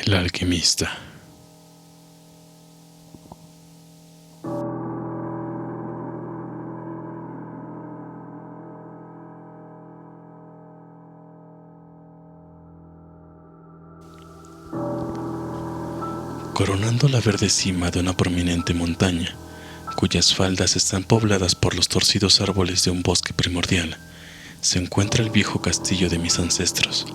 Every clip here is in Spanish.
El alquimista. Coronando la verde cima de una prominente montaña, cuyas faldas están pobladas por los torcidos árboles de un bosque primordial, se encuentra el viejo castillo de mis ancestros.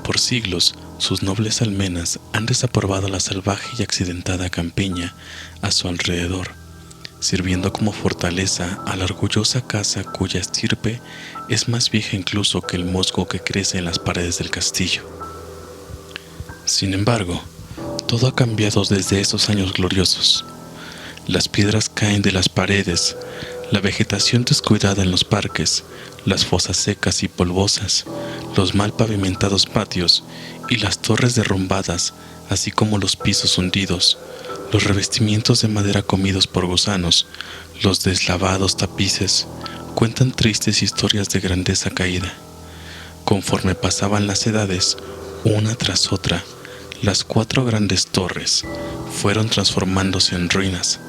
Por siglos, sus nobles almenas han desaprobado la salvaje y accidentada campiña a su alrededor, sirviendo como fortaleza a la orgullosa casa cuya estirpe es más vieja incluso que el musgo que crece en las paredes del castillo. Sin embargo, todo ha cambiado desde esos años gloriosos. Las piedras caen de las paredes, la vegetación descuidada en los parques, las fosas secas y polvosas, los mal pavimentados patios y las torres derrumbadas, así como los pisos hundidos, los revestimientos de madera comidos por gusanos, los deslavados tapices, cuentan tristes historias de grandeza caída. Conforme pasaban las edades, una tras otra, las 4 grandes torres fueron transformándose en ruinas,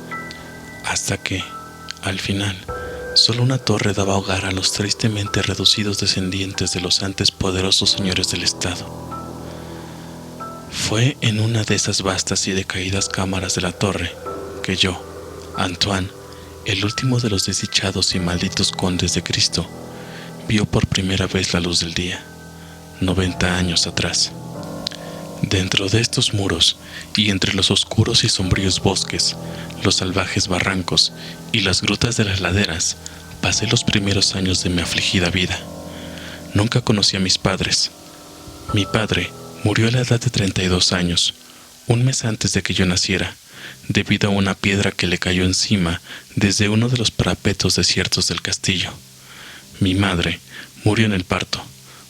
hasta que, al final, solo una torre daba hogar a los tristemente reducidos descendientes de los antes poderosos señores del estado. Fue en una de esas vastas y decaídas cámaras de la torre que yo, Antoine, el último de los desdichados y malditos condes de Cristo, vio por primera vez la luz del día, 90 años atrás. Dentro de estos muros, y entre los oscuros y sombríos bosques, los salvajes barrancos y las grutas de las laderas, pasé los primeros años de mi afligida vida. Nunca conocí a mis padres. Mi padre murió a la edad de 32 años, un mes antes de que yo naciera, debido a una piedra que le cayó encima desde uno de los parapetos desiertos del castillo. Mi madre murió en el parto,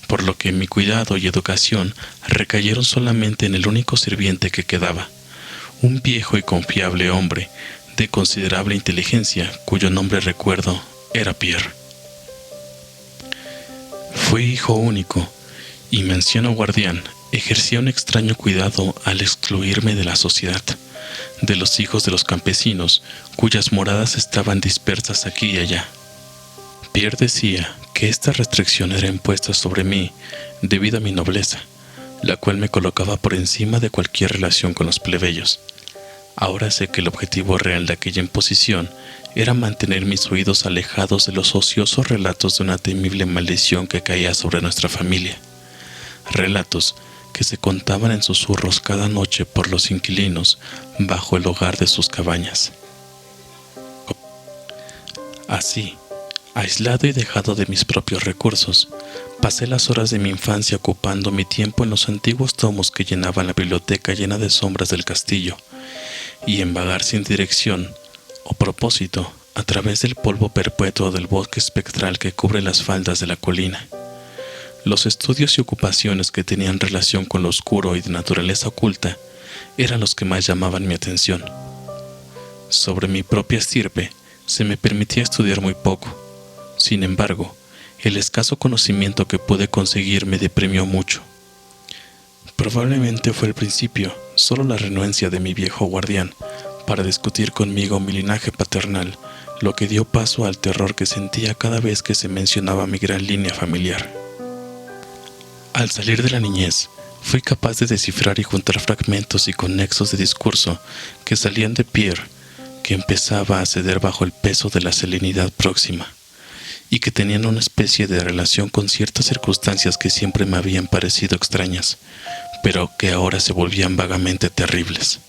por lo que mi cuidado y educación recayeron solamente en el único sirviente que quedaba, un viejo y confiable hombre de considerable inteligencia, cuyo nombre recuerdo era Pierre. Fui hijo único, y mi anciano guardián ejercía un extraño cuidado al excluirme de la sociedad, de los hijos de los campesinos, cuyas moradas estaban dispersas aquí y allá. Pierre decía que esta restricción era impuesta sobre mí debido a mi nobleza, la cual me colocaba por encima de cualquier relación con los plebeyos. Ahora sé que el objetivo real de aquella imposición era mantener mis oídos alejados de los ociosos relatos de una temible maldición que caía sobre nuestra familia. Relatos que se contaban en susurros cada noche por los inquilinos bajo el hogar de sus cabañas. Así, aislado y dejado de mis propios recursos, pasé las horas de mi infancia ocupando mi tiempo en los antiguos tomos que llenaban la biblioteca llena de sombras del castillo, y en vagar sin dirección o propósito a través del polvo perpetuo del bosque espectral que cubre las faldas de la colina. Los estudios y ocupaciones que tenían relación con lo oscuro y de naturaleza oculta eran los que más llamaban mi atención. Sobre mi propia estirpe se me permitía estudiar muy poco. Sin embargo, el escaso conocimiento que pude conseguir me deprimió mucho. Probablemente fue al principio solo la renuencia de mi viejo guardián para discutir conmigo mi linaje paternal lo que dio paso al terror que sentía cada vez que se mencionaba mi gran línea familiar. Al salir de la niñez, fui capaz de descifrar y juntar fragmentos y conexos de discurso que salían de Pierre, que empezaba a ceder bajo el peso de la serenidad próxima, y que tenían una especie de relación con ciertas circunstancias que siempre me habían parecido extrañas, pero que ahora se volvían vagamente terribles.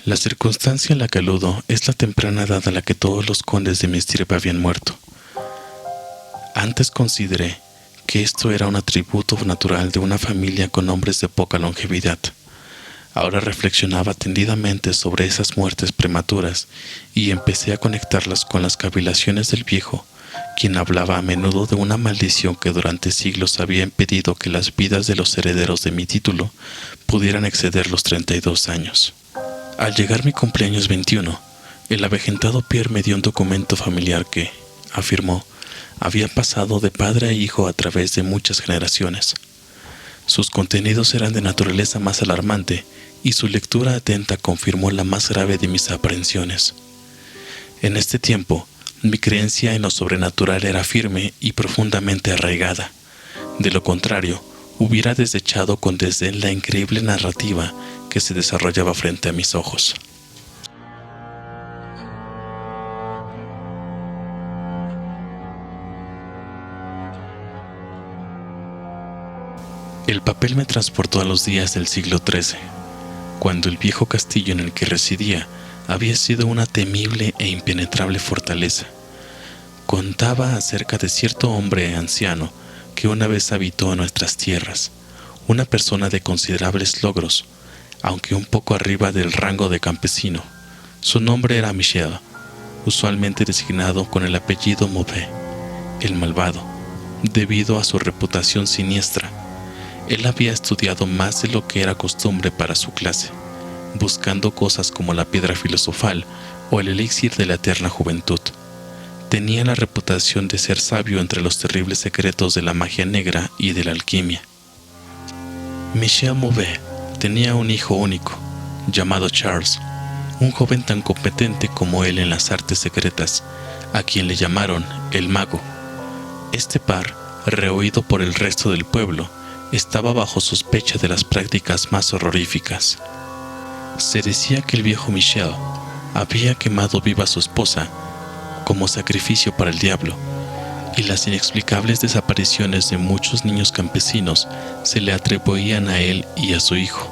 La circunstancia en la que aludo es la temprana edad a la que todos los condes de mi estirpe habían muerto. Antes consideré que esto era un atributo natural de una familia con hombres de poca longevidad. Ahora reflexionaba tendidamente sobre esas muertes prematuras y empecé a conectarlas con las cavilaciones del viejo, quien hablaba a menudo de una maldición que durante siglos había impedido que las vidas de los herederos de mi título pudieran exceder los 32 años. Al llegar mi cumpleaños 21, el avejentado Pierre me dio un documento familiar que, afirmó, había pasado de padre a hijo a través de muchas generaciones. Sus contenidos eran de naturaleza más alarmante y su lectura atenta confirmó la más grave de mis aprehensiones. En este tiempo, mi creencia en lo sobrenatural era firme y profundamente arraigada. De lo contrario, hubiera desechado con desdén la increíble narrativa que se desarrollaba frente a mis ojos. El papel me transportó a los días del siglo XIII, cuando el viejo castillo en el que residía había sido una temible e impenetrable fortaleza. Contaba acerca de cierto hombre anciano que una vez habitó en nuestras tierras, una persona de considerables logros, aunque un poco arriba del rango de campesino. Su nombre era Michel, usualmente designado con el apellido Mauvais, el malvado, debido a su reputación siniestra. Él había estudiado más de lo que era costumbre para su clase, buscando cosas como la piedra filosofal o el elixir de la eterna juventud. Tenía la reputación de ser sabio entre los terribles secretos de la magia negra y de la alquimia. Michel Mauvais tenía un hijo único, llamado Charles, un joven tan competente como él en las artes secretas, a quien le llamaron el mago. Este par, rehuido por el resto del pueblo, estaba bajo sospecha de las prácticas más horroríficas. Se decía que el viejo Michel había quemado viva a su esposa como sacrificio para el diablo, y las inexplicables desapariciones de muchos niños campesinos se le atribuían a él y a su hijo.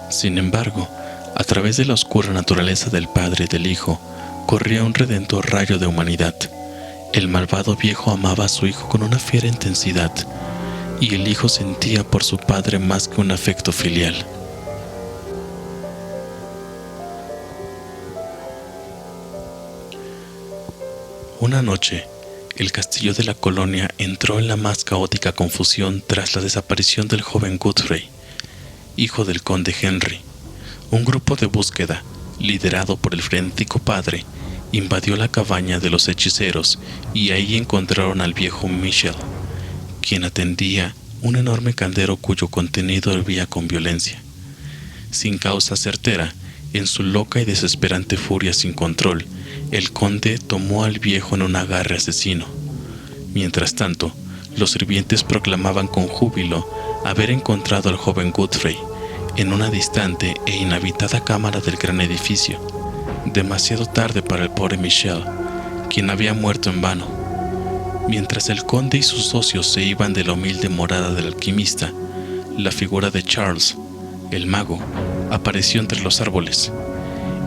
Sin embargo, a través de la oscura naturaleza del padre y del hijo, corría un redentor rayo de humanidad. El malvado viejo amaba a su hijo con una fiera intensidad, y el hijo sentía por su padre más que un afecto filial. Una noche, el castillo de la colonia entró en la más caótica confusión tras la desaparición del joven Godfrey, hijo del conde Henry. Un grupo de búsqueda, liderado por el frenético padre, invadió la cabaña de los hechiceros y ahí encontraron al viejo Michel, quien atendía un enorme caldero cuyo contenido hervía con violencia. Sin causa certera, en su loca y desesperante furia sin control, el conde tomó al viejo en un agarre asesino. Mientras tanto, los sirvientes proclamaban con júbilo haber encontrado al joven Godfrey en una distante e inhabitada cámara del gran edificio, demasiado tarde para el pobre Michel, quien había muerto en vano. Mientras el conde y sus socios se iban de la humilde morada del alquimista, la figura de Charles, el mago, apareció entre los árboles.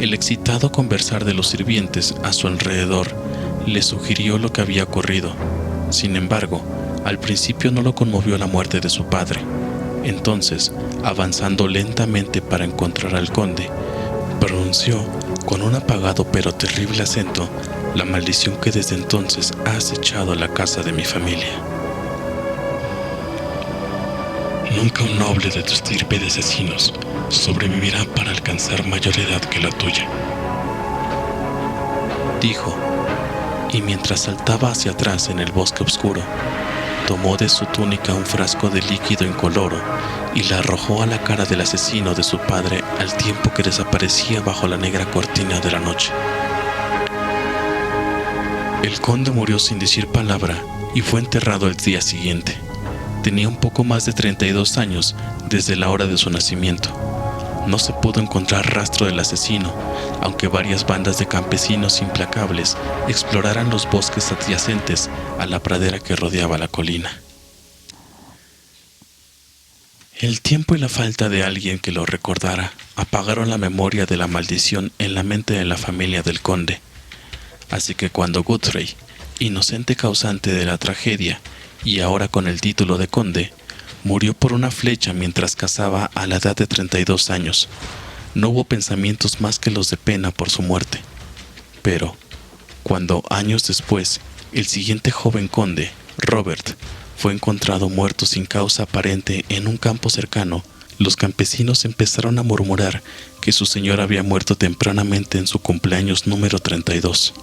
El excitado conversar de los sirvientes a su alrededor le sugirió lo que había ocurrido. Sin embargo, al principio no lo conmovió la muerte de su padre. Entonces, avanzando lentamente para encontrar al conde, pronunció con un apagado pero terrible acento la maldición que desde entonces ha acechado la casa de mi familia. Nunca un noble de tu estirpe de asesinos sobrevivirá para alcanzar mayor edad que la tuya, dijo, y mientras saltaba hacia atrás en el bosque oscuro, tomó de su túnica un frasco de líquido incoloro y la arrojó a la cara del asesino de su padre al tiempo que desaparecía bajo la negra cortina de la noche. El conde murió sin decir palabra y fue enterrado el día siguiente. Tenía un poco más de 32 años desde la hora de su nacimiento. No se pudo encontrar rastro del asesino, aunque varias bandas de campesinos implacables exploraran los bosques adyacentes a la pradera que rodeaba la colina. El tiempo y la falta de alguien que lo recordara apagaron la memoria de la maldición en la mente de la familia del conde. Así que cuando Godfrey, inocente causante de la tragedia y ahora con el título de conde, murió por una flecha mientras cazaba a la edad de 32 años, no hubo pensamientos más que los de pena por su muerte. Pero, cuando años después, el siguiente joven conde, Robert, fue encontrado muerto sin causa aparente en un campo cercano, los campesinos empezaron a murmurar que su señor había muerto tempranamente en su cumpleaños número 32.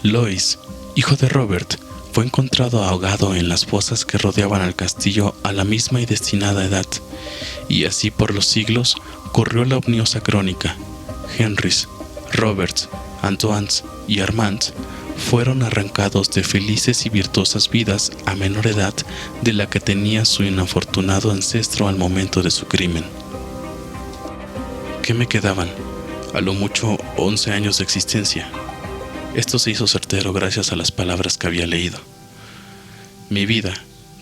Lois, hijo de Robert, fue encontrado ahogado en las fosas que rodeaban al castillo a la misma y destinada edad, y así por los siglos corrió la omniosa crónica. Henrys, Roberts, Antoines y Armands fueron arrancados de felices y virtuosas vidas a menor edad de la que tenía su inafortunado ancestro al momento de su crimen. ¿Qué me quedaban? A lo mucho 11 años de existencia. Esto se hizo certero gracias a las palabras que había leído. Mi vida,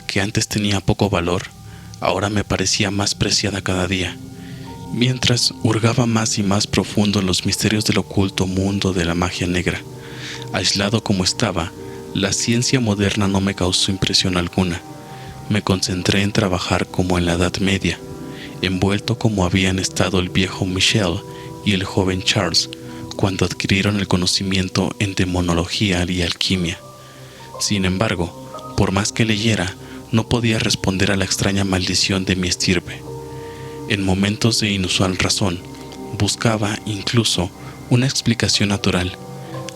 que antes tenía poco valor, ahora me parecía más preciada cada día. Mientras hurgaba más y más profundo en los misterios del oculto mundo de la magia negra. Aislado como estaba, la ciencia moderna no me causó impresión alguna. Me concentré en trabajar como en la Edad Media, envuelto como habían estado el viejo Michel y el joven Charles, cuando adquirieron el conocimiento en demonología y alquimia. Sin embargo, por más que leyera, no podía responder a la extraña maldición de mi estirpe. En momentos de inusual razón, buscaba incluso una explicación natural,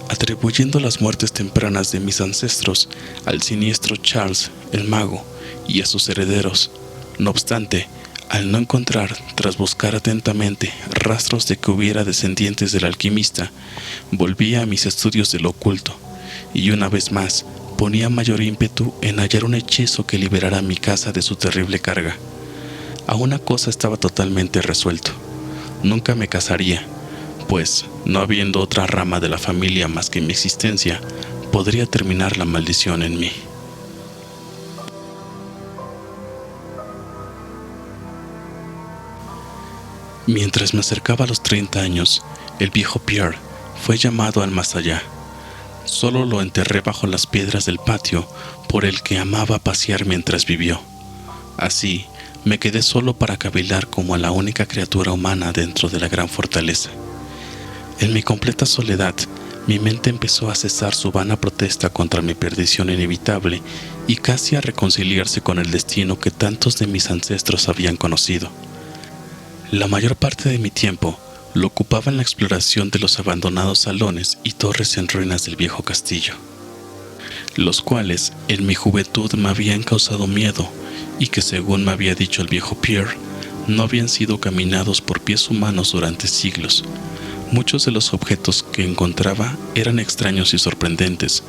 atribuyendo las muertes tempranas de mis ancestros al siniestro Charles el Mago y a sus herederos. No obstante, al no encontrar, tras buscar atentamente, rastros de que hubiera descendientes del alquimista, volvía a mis estudios de lo oculto, y una vez más ponía mayor ímpetu en hallar un hechizo que liberara a mi casa de su terrible carga. A una cosa estaba totalmente resuelto: nunca me casaría, pues, no habiendo otra rama de la familia más que mi existencia, podría terminar la maldición en mí. Mientras me acercaba a los 30 años, el viejo Pierre fue llamado al más allá. Solo lo enterré bajo las piedras del patio por el que amaba pasear mientras vivió. Así, me quedé solo para cavilar como la única criatura humana dentro de la gran fortaleza. En mi completa soledad, mi mente empezó a cesar su vana protesta contra mi perdición inevitable y casi a reconciliarse con el destino que tantos de mis ancestros habían conocido. La mayor parte de mi tiempo lo ocupaba en la exploración de los abandonados salones y torres en ruinas del viejo castillo, los cuales en mi juventud me habían causado miedo y que, según me había dicho el viejo Pierre, no habían sido caminados por pies humanos durante siglos. Muchos de los objetos que encontraba eran extraños y sorprendentes.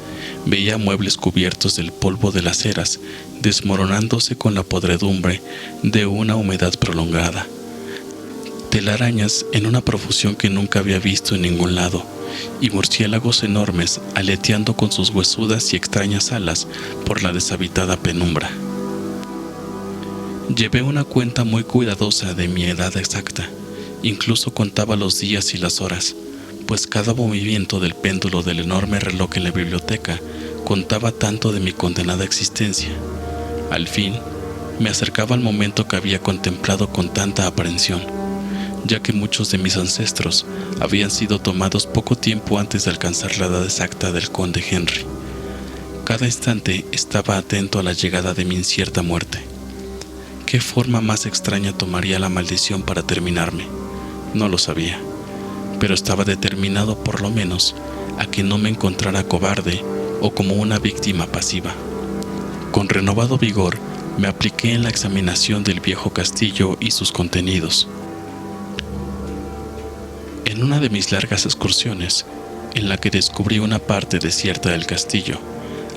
Veía muebles cubiertos del polvo de las eras, desmoronándose con la podredumbre de una humedad prolongada. Telarañas en una profusión que nunca había visto en ningún lado, y murciélagos enormes aleteando con sus huesudas y extrañas alas por la deshabitada penumbra. Llevé una cuenta muy cuidadosa de mi edad exacta. Incluso contaba los días y las horas, pues cada movimiento del péndulo del enorme reloj en la biblioteca contaba tanto de mi condenada existencia. Al fin, me acercaba al momento que había contemplado con tanta aprehensión, ya que muchos de mis ancestros habían sido tomados poco tiempo antes de alcanzar la edad exacta del conde Henry. Cada instante estaba atento a la llegada de mi incierta muerte. ¿Qué forma más extraña tomaría la maldición para terminarme? No lo sabía, pero estaba determinado por lo menos a que no me encontrara cobarde o como una víctima pasiva. Con renovado vigor me apliqué en la examinación del viejo castillo y sus contenidos. En una de mis largas excursiones, en la que descubrí una parte desierta del castillo,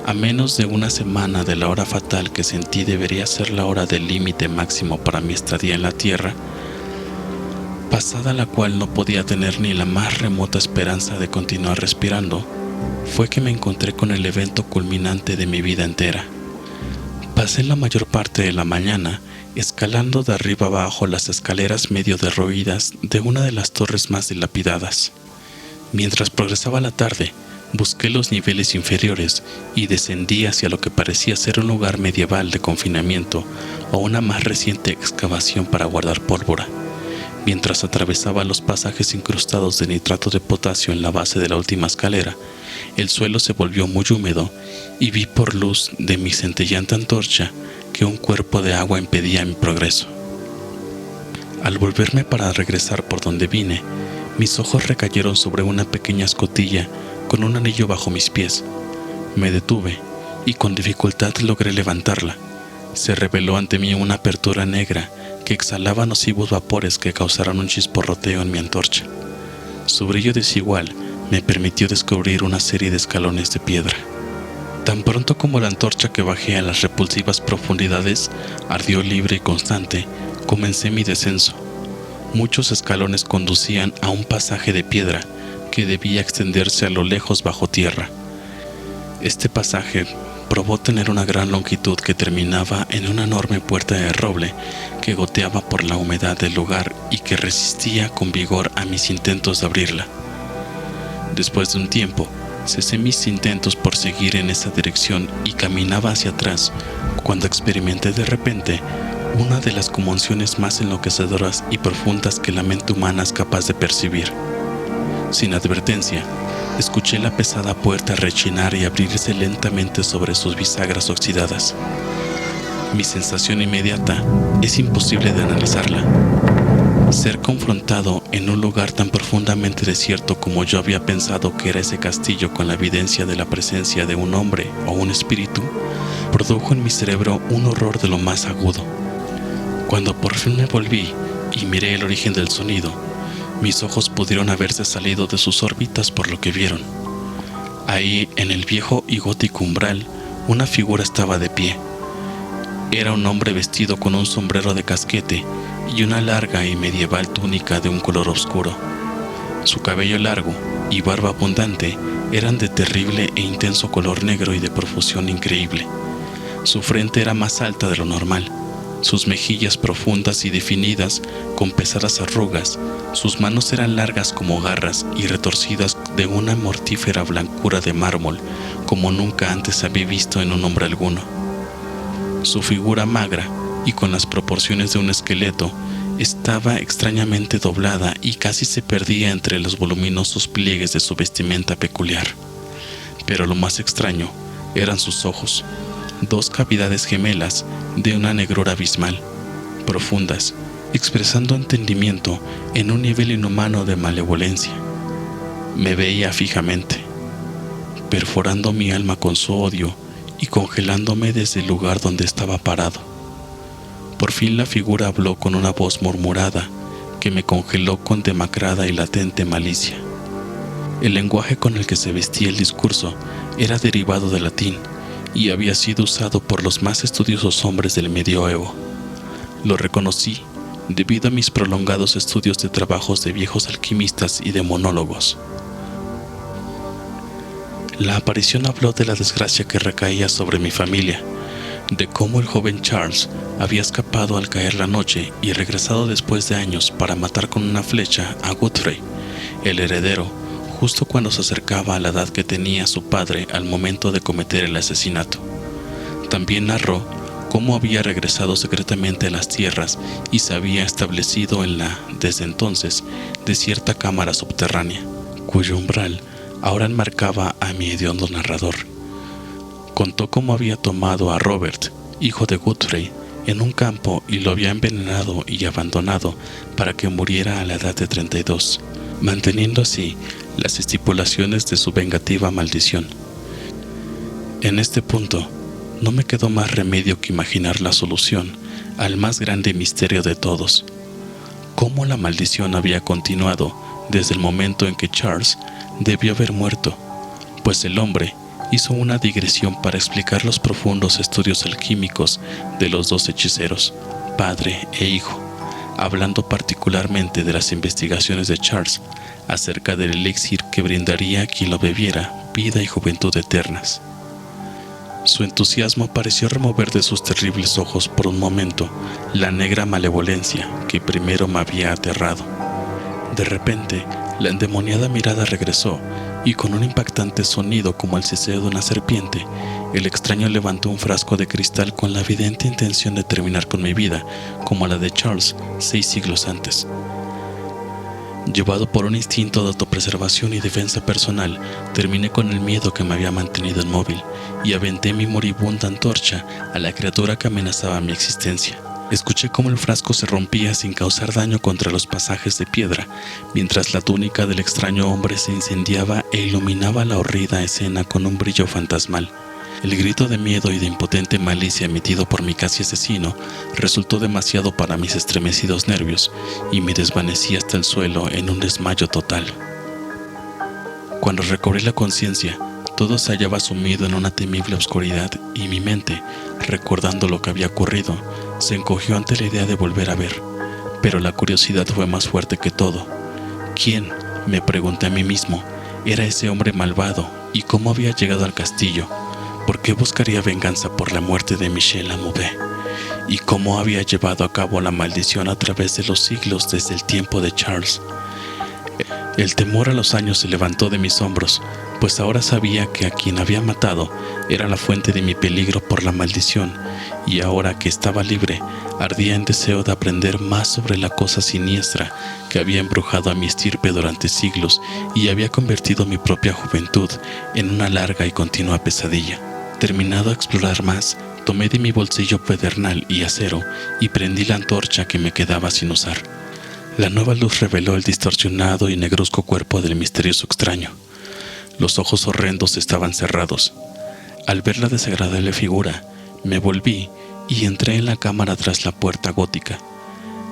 a menos de una semana de la hora fatal que sentí debería ser la hora del límite máximo para mi estadía en la tierra, pasada la cual no podía tener ni la más remota esperanza de continuar respirando, fue que me encontré con el evento culminante de mi vida entera. Pasé la mayor parte de la mañana escalando de arriba abajo las escaleras medio derruidas de una de las torres más dilapidadas. Mientras progresaba la tarde, busqué los niveles inferiores y descendí hacia lo que parecía ser un lugar medieval de confinamiento o una más reciente excavación para guardar pólvora. Mientras atravesaba los pasajes incrustados de nitrato de potasio en la base de la última escalera, el suelo se volvió muy húmedo y vi por luz de mi centellante antorcha que un cuerpo de agua impedía mi progreso. Al volverme para regresar por donde vine, mis ojos recayeron sobre una pequeña escotilla con un anillo bajo mis pies. Me detuve y con dificultad logré levantarla. Se reveló ante mí una apertura negra que exhalaba nocivos vapores que causaron un chisporroteo en mi antorcha. Su brillo desigual me permitió descubrir una serie de escalones de piedra. Tan pronto como la antorcha que bajé a las repulsivas profundidades ardió libre y constante, comencé mi descenso. Muchos escalones conducían a un pasaje de piedra que debía extenderse a lo lejos bajo tierra. Este pasaje probó tener una gran longitud que terminaba en una enorme puerta de roble que goteaba por la humedad del lugar y que resistía con vigor a mis intentos de abrirla. Después de un tiempo, cesé mis intentos por seguir en esa dirección y caminaba hacia atrás cuando experimenté de repente una de las conmociones más enloquecedoras y profundas que la mente humana es capaz de percibir. Sin advertencia, escuché la pesada puerta rechinar y abrirse lentamente sobre sus bisagras oxidadas. Mi sensación inmediata es imposible de analizarla. Ser confrontado en un lugar tan profundamente desierto como yo había pensado que era ese castillo con la evidencia de la presencia de un hombre o un espíritu, produjo en mi cerebro un horror de lo más agudo. Cuando por fin me volví y miré el origen del sonido, mis ojos pudieron haberse salido de sus órbitas por lo que vieron. Ahí, en el viejo y gótico umbral, una figura estaba de pie. Era un hombre vestido con un sombrero de casquete y una larga y medieval túnica de un color oscuro. Su cabello largo y barba abundante eran de terrible e intenso color negro y de profusión increíble. Su frente era más alta de lo normal. Sus mejillas profundas y definidas, con pesadas arrugas, sus manos eran largas como garras y retorcidas de una mortífera blancura de mármol, como nunca antes había visto en un hombre alguno. Su figura magra y con las proporciones de un esqueleto estaba extrañamente doblada y casi se perdía entre los voluminosos pliegues de su vestimenta peculiar. Pero lo más extraño eran sus ojos. Dos cavidades gemelas de una negrura abismal, profundas, expresando entendimiento en un nivel inhumano de malevolencia. Me veía fijamente, perforando mi alma con su odio y congelándome desde el lugar donde estaba parado. Por fin la figura habló con una voz murmurada que me congeló con demacrada y latente malicia. El lenguaje con el que se vestía el discurso era derivado del latín y había sido usado por los más estudiosos hombres del medioevo. Lo reconocí debido a mis prolongados estudios de trabajos de viejos alquimistas y de monólogos. La aparición habló de la desgracia que recaía sobre mi familia, de cómo el joven Charles había escapado al caer la noche y regresado después de años para matar con una flecha a Godfrey, el heredero, justo cuando se acercaba a la edad que tenía su padre al momento de cometer el asesinato. También narró cómo había regresado secretamente a las tierras y se había establecido en la, desde entonces, desierta cámara subterránea, cuyo umbral ahora enmarcaba a mi hediondo narrador. Contó cómo había tomado a Robert, hijo de Godfrey, en un campo y lo había envenenado y abandonado para que muriera a la edad de 32, manteniendo así las estipulaciones de su vengativa maldición. En este punto, no me quedó más remedio que imaginar la solución al más grande misterio de todos: cómo la maldición había continuado desde el momento en que Charles debió haber muerto, pues el hombre hizo una digresión para explicar los profundos estudios alquímicos de los dos hechiceros, padre e hijo, hablando particularmente de las investigaciones de Charles acerca del elixir que brindaría a quien lo bebiera vida y juventud eternas. Su entusiasmo pareció remover de sus terribles ojos por un momento la negra malevolencia que primero me había aterrado. De repente, la endemoniada mirada regresó y con un impactante sonido como el siseo de una serpiente, el extraño levantó un frasco de cristal con la evidente intención de terminar con mi vida como la de Charles 6 siglos antes. Llevado por un instinto de autopreservación y defensa personal, terminé con el miedo que me había mantenido inmóvil y aventé mi moribunda antorcha a la criatura que amenazaba mi existencia. Escuché cómo el frasco se rompía sin causar daño contra los pasajes de piedra, mientras la túnica del extraño hombre se incendiaba e iluminaba la horrida escena con un brillo fantasmal. El grito de miedo y de impotente malicia emitido por mi casi asesino resultó demasiado para mis estremecidos nervios y me desvanecí hasta el suelo en un desmayo total. Cuando recobré la conciencia, todo se hallaba sumido en una temible oscuridad y mi mente, recordando lo que había ocurrido, se encogió ante la idea de volver a ver, pero la curiosidad fue más fuerte que todo. ¿Quién, me pregunté a mí mismo, era ese hombre malvado y cómo había llegado al castillo? ¿Por qué buscaría venganza por la muerte de Michel Lamouvet? ¿Y cómo había llevado a cabo la maldición a través de los siglos desde el tiempo de Charles? El temor a los años se levantó de mis hombros, pues ahora sabía que a quien había matado era la fuente de mi peligro por la maldición, y ahora que estaba libre, ardía en deseo de aprender más sobre la cosa siniestra que había embrujado a mi estirpe durante siglos y había convertido mi propia juventud en una larga y continua pesadilla. Terminado a explorar más, tomé de mi bolsillo pedernal y acero y prendí la antorcha que me quedaba sin usar. La nueva luz reveló el distorsionado y negruzco cuerpo del misterioso extraño. Los ojos horrendos estaban cerrados. Al ver la desagradable figura, me volví y entré en la cámara tras la puerta gótica.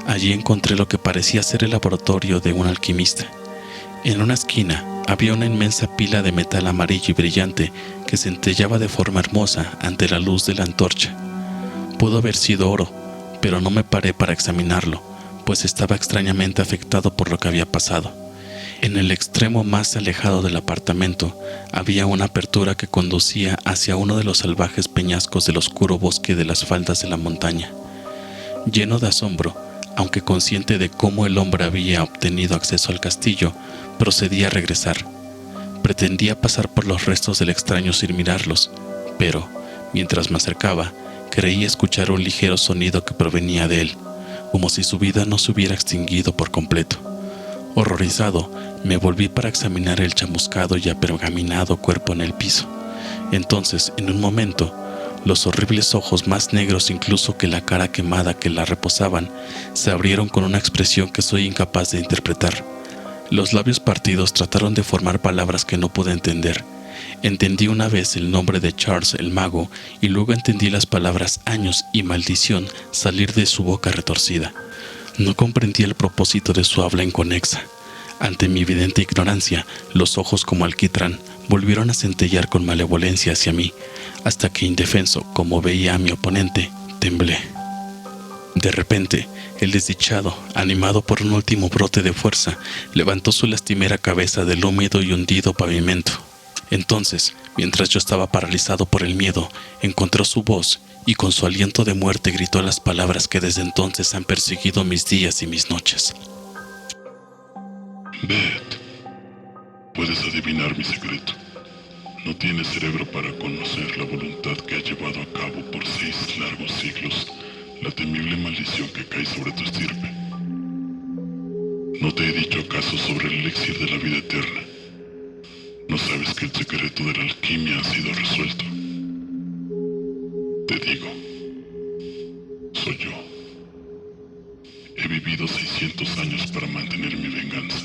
Allí encontré lo que parecía ser el laboratorio de un alquimista. En una esquina había una inmensa pila de metal amarillo y brillante que centellaba de forma hermosa ante la luz de la antorcha. Pudo haber sido oro, pero no me paré para examinarlo, pues estaba extrañamente afectado por lo que había pasado. En el extremo más alejado del apartamento había una apertura que conducía hacia uno de los salvajes peñascos del oscuro bosque de las faldas de la montaña. Lleno de asombro, aunque consciente de cómo el hombre había obtenido acceso al castillo, procedí a regresar. Pretendía pasar por los restos del extraño sin mirarlos, pero, mientras me acercaba, creí escuchar un ligero sonido que provenía de él, como si su vida no se hubiera extinguido por completo. Horrorizado, me volví para examinar el chamuscado y apergaminado cuerpo en el piso. Entonces, en un momento, los horribles ojos, más negros incluso que la cara quemada que la reposaban, se abrieron con una expresión que soy incapaz de interpretar. Los labios partidos trataron de formar palabras que no pude entender. Entendí una vez el nombre de Charles el mago y luego entendí las palabras años y maldición salir de su boca retorcida. No comprendí el propósito de su habla inconexa. Ante mi evidente ignorancia, los ojos como alquitrán volvieron a centellar con malevolencia hacia mí, hasta que indefenso, como veía a mi oponente, temblé. De repente, el desdichado, animado por un último brote de fuerza, levantó su lastimera cabeza del húmedo y hundido pavimento. Entonces, mientras yo estaba paralizado por el miedo, encontró su voz y con su aliento de muerte gritó las palabras que desde entonces han perseguido mis días y mis noches. Beth, puedes adivinar mi secreto. No tienes cerebro para conocer la voluntad que ha llevado a cabo por 6 largos siglos la temible maldición que cae sobre tu estirpe. ¿No te he dicho acaso sobre el elixir de la vida eterna? ¿No sabes que el secreto de la alquimia ha sido resuelto? Te digo, soy yo. He vivido 600 años para mantener mi venganza.